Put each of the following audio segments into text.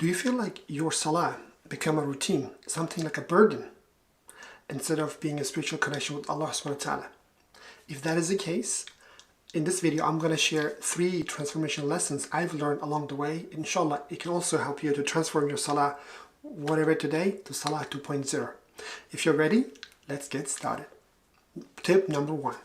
Do you feel like your salah become a routine, something like a burden, instead of being a spiritual connection with Allah subhanahu wa ta'ala? If that is the case, in this video I'm going to share 3 transformation lessons I've learned along the way. Inshallah, it can also help you to transform your salah, whatever today, to salah 2.0. If you're ready, let's get started. Tip number 1.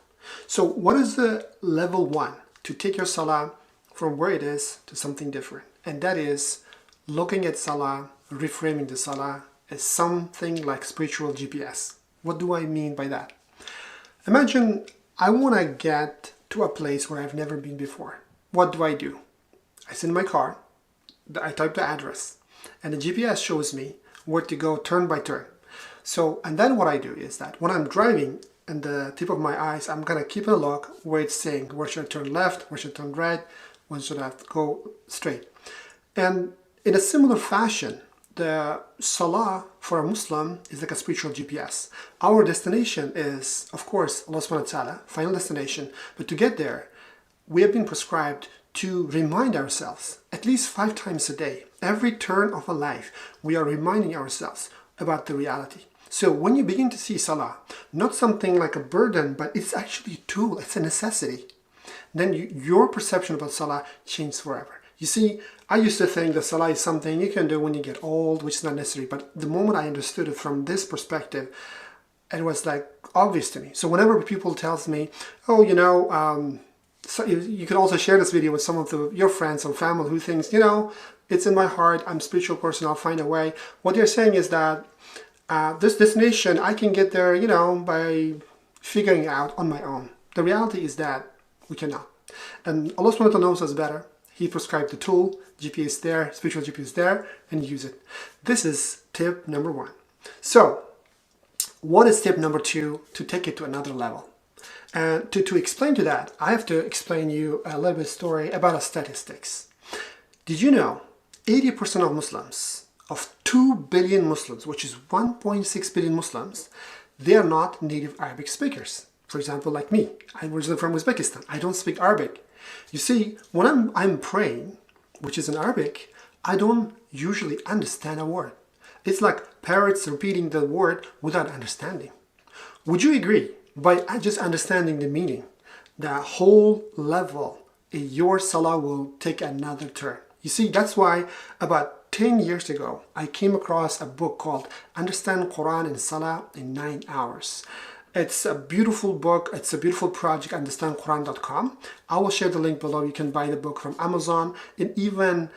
So what is the level 1 to take your salah from where it is to something different? And that is looking at salah, reframing the salah as something like spiritual GPS. What do I mean by that? Imagine I want to get to a place where I've never been before. What do? I sit in my car, I type the address, and the GPS shows me where to go turn by turn. And then what I do is that when I'm driving, and the tip of my eyes, I'm gonna keep a look where it's saying where should I turn left, where should I turn right, when should I go straight. And in a similar fashion, the salah for a Muslim is like a spiritual GPS. Our destination is, of course, Allah subhanahu wa ta'ala, final destination. But to get there, we have been prescribed to remind ourselves at least 5 times a day. Every turn of a life, we are reminding ourselves about the reality. So when you begin to see salah, not something like a burden, but it's actually a tool, it's a necessity, then your perception about salah changes forever. You see, I used to think that salah is something you can do when you get old, which is not necessary. But the moment I understood it from this perspective, it was like obvious to me. So whenever people tells me, oh, so you can also share this video with some of your friends or family who thinks, it's in my heart, I'm a spiritual person, I'll find a way. What they're saying is that this destination, I can get there, by figuring it out on my own. The reality is that we cannot. And Allah subhanahu wa ta'ala knows us better. He prescribed the tool, GPS there, spiritual GPS there, and use it. This is tip number 1. So, what is tip number 2 to take it to another level? And to explain to that, I have to explain you a little bit story about statistics. Did you know 80% of Muslims, of 2 billion Muslims, which is 1.6 billion Muslims, they are not native Arabic speakers. For example, like me, I'm originally from Uzbekistan. I don't speak Arabic. You see, when I'm praying, which is in Arabic, I don't usually understand a word. It's like parrots repeating the word without understanding. Would you agree? By just understanding the meaning, the whole level in your salah will take another turn. You see, that's why about 10 years ago, I came across a book called Understand Quran and Salah in 9 Hours. It's a beautiful book. It's a beautiful project, understandquran.com. I will share the link below. You can buy the book from Amazon. And even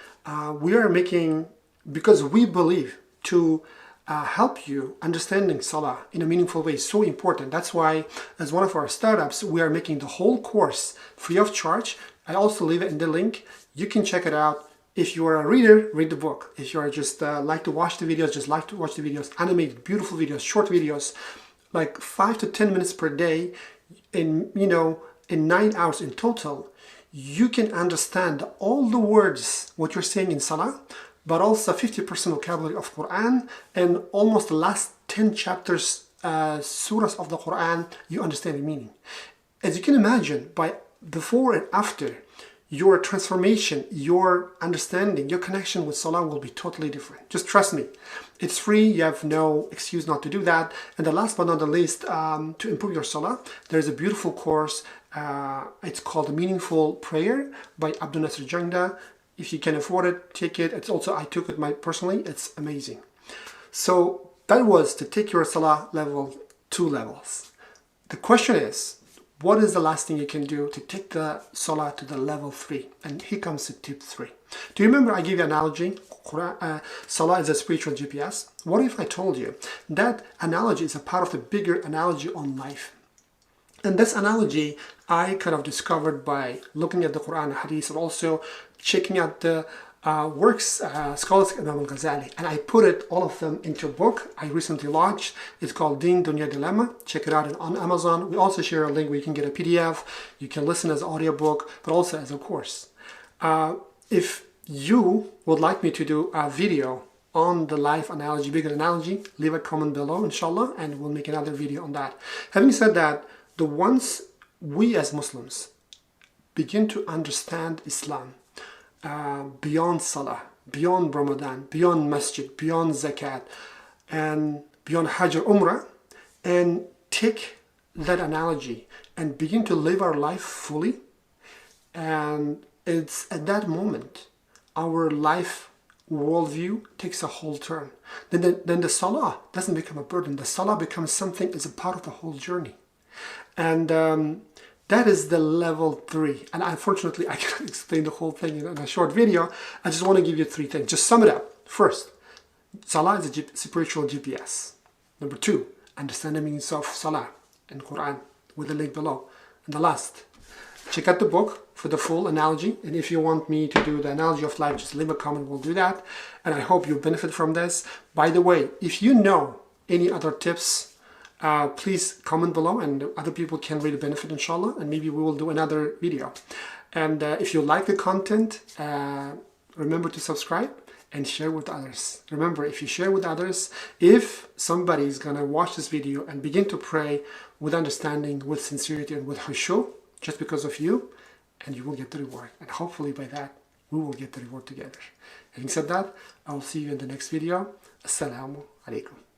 we are making, because we believe to help you understanding Salah in a meaningful way is so important. That's why, as one of our startups, we are making the whole course free of charge. I also leave it in the link. You can check it out. If you are a reader, read the book. If you are just like to watch the videos, just like to watch the videos, animated, beautiful videos, short videos, like 5 to 10 minutes per day, in 9 hours in total, you can understand all the words, what you're saying in Salah, but also 50% vocabulary of Quran, and almost the last 10 chapters, surahs of the Quran, you understand the meaning. As you can imagine, by before and after, your transformation, your understanding, your connection with Salah will be totally different. Just trust me. It's free. You have no excuse not to do that. And the last but not the least, to improve your Salah, there's a beautiful course. It's called Meaningful Prayer by Abdul Nasir Jangda. If you can afford it, take it. I took it personally. It's amazing. So that was to take your Salah level 2 levels. The question is, what is the last thing you can do to take the salah to the level 3? And here comes the tip 3. Do you remember I gave you an analogy? Salah is a spiritual GPS. What if I told you that analogy is a part of the bigger analogy on life? And this analogy I kind of discovered by looking at the Quran and Hadith, and also checking out the works, scholars Imam al-Ghazali, and I put all of them into a book I recently launched. It's called Deen, Dunya Dilemma. Check it out on Amazon. We also share a link where you can get a PDF. You can listen as an audiobook, but also as a course. If you would like me to do a video on the life analogy, bigger analogy, leave a comment below, inshallah, and we'll make another video on that. Having said that, once we as Muslims begin to understand Islam beyond Salah, beyond Ramadan, beyond masjid, beyond zakat, and beyond Hajj or Umrah, and take that analogy and begin to live our life fully. And it's at that moment our life worldview takes a whole turn. Then the salah doesn't become a burden. The salah becomes something as a part of the whole journey. And that is the level 3. And unfortunately, I can't explain the whole thing in a short video. I just want to give you 3 things. Just sum it up. First, salah is a spiritual GPS. Number 2, understand the meanings of salah in Quran with the link below. And the last, check out the book for the full analogy. And if you want me to do the analogy of life, just leave a comment. We'll do that. And I hope you benefit from this. By the way, if you know any other tips, please comment below and other people can really benefit, inshallah. And maybe we will do another video. And if you like the content, remember to subscribe and share with others. Remember, if you share with others, if somebody is going to watch this video and begin to pray with understanding, with sincerity, and with khushu, just because of you, and you will get the reward. And hopefully by that, we will get the reward together. Having said that, I will see you in the next video. Assalamu alaikum.